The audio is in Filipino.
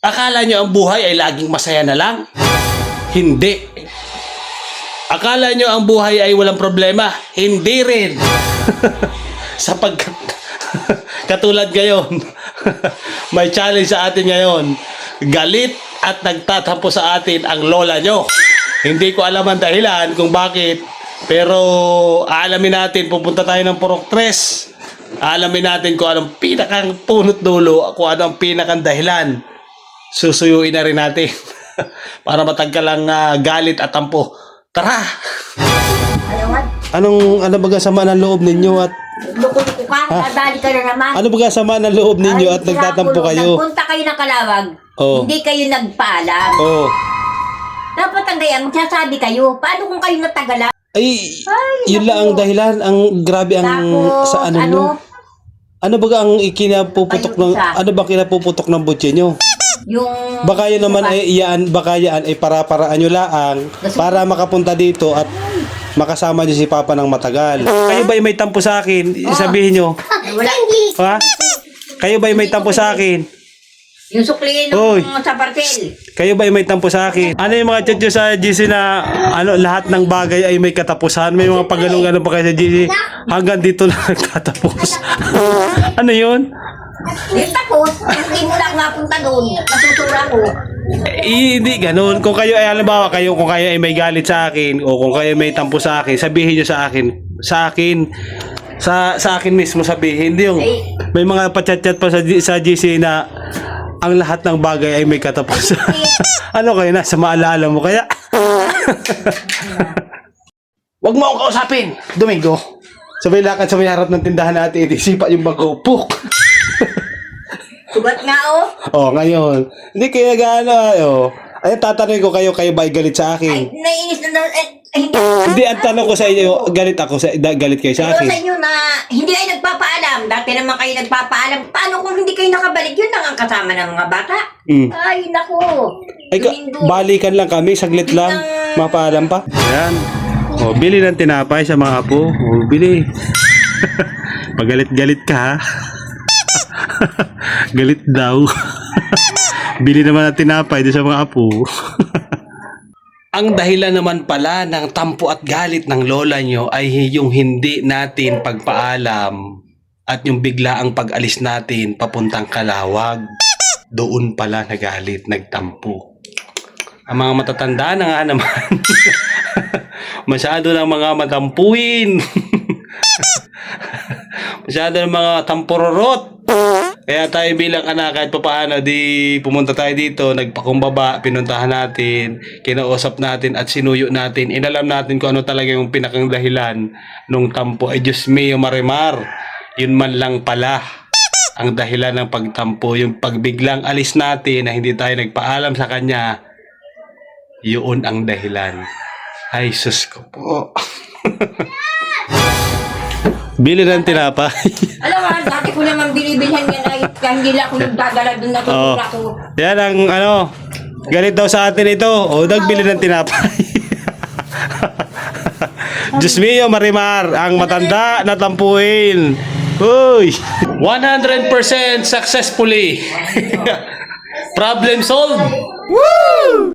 Akala nyo ang buhay ay laging masaya na lang? Hindi. Akala nyo ang buhay ay walang problema? Hindi rin. Sapagkat katulad ngayon, may challenge sa atin ngayon. Galit at nagtatampo sa atin ang lola nyo. Hindi ko alam ang dahilan kung bakit, pero aalamin natin, pupunta tayo ng Purok 3. Aalamin natin kung anong pinakang punot dulo, kung anong pinakang dahilan. Susuyuin na rin natin para matagkalang galit at tampo. Tara! Ano baga sama ng loob ninyo at Luko-luko ka, dadali ka na naman. ano baga sama ng loob ninyo at nagtatampo kayo? Nagpunta kayo ng Kalawag, Oh. hindi kayo nagpaalam. Oh. Dapat ang gaya, magsasabi kayo. Paano kung kayo natagalan? Ay, yun naku. lang ang dahilan. Ang grabe ang Tapos, sa ano nyo. Ano baga ang ikinapuputok ng Ayun, isa. ano ba kinapuputok ng butye nyo? Yung... Baka yun naman ay baka yan ay para-paraan nyo laang para makapunta dito at makasama nyo si Papa ng matagal. Kayo ba ay may tampo sa akin? Sabihin nyo. Wala. Ha? Kayo ba ay may tampo sa akin? Yung sukli Oy. sa parcel. Kayo ba ay may tampo sa akin? Ano yung mga chat nyo sa GC na ano, lahat ng bagay ay may katapusan? May mga pagganong pa kayo sa GC hanggang dito lang nagtatapos. Ano yun? Eh, tapos, hindi mo lang mapunta doon. Natutura ko. Hindi ganun. Kung kayo ay halimbawa kung kayo ay may galit sa akin o kung kayo may tampo sa akin, sabihin niyo sa akin. Sa akin mismo sabihin. Hindi yung may mga pachat-chat pa sa GC na ang lahat ng bagay ay may katapusan. Ano kayo nasa maalala mo kaya? Wag mo akong kausapin, Domingo. Sabay lakad sa may harap ng tindahan natin, isipa yung bagupok. Sugat nga, oh. Oh, ngayon. Hindi kayo nag-ano, oh. Ay, tatanungin ko kayo ba ay galit sa Ay, akin? naiinis na hindi. Hindi, ang tanong ko sa inyo, galit kayo sa Pero sa akin. inyo na hindi ay nagpapaalam. Dati naman kayo nagpapaalam. Paano kung hindi kayo nakabalik? Yun lang ang kasama ng mga bata. Mm. Ay, naku. Ay, balikan lang kami, saglit lang. Mapaalam pa. Ayan. Oh, bili ng tinapay sa mga apo. Oh, bili. Pagalit-galit ka, ha? Galit daw. Bili naman ng tinapay doon sa mga apo. Ang dahilan naman pala ng tampo at galit ng lola nyo ay yung hindi natin pagpaalam at yung biglaang pag-alis natin papuntang Kalawag. Doon pala nagalit, nagtampo. Ang mga matatanda na nga naman. Masyado ng mga matampuin. Masyado ng mga tampororot. Kaya tayo bilang anak, kahit papaano, di pumunta tayo dito, nagpakumbaba, pinuntahan natin, kinausap natin at sinuyo natin. Inalam natin kung ano talaga yung pinakang dahilan nung tampo. Ay Diyos mio, Marimar, yun man lang pala ang dahilan ng pagtampo. Yung pagbiglang alis natin na hindi tayo nagpaalam sa kanya, yun ang dahilan. Ay, sus ko po. Bili ng tinapay. Alam mo, dati ko naman binibilhan yan ay kaya hindi lang ako nagdadala doon na Oh. ako. Yan ang ano, galit daw sa atin ito. O, nagbili ng tinapay. Diyos mio, Marimar, ang matanda na tampuin. Uy! 100% successfully. Problem solved. Woo!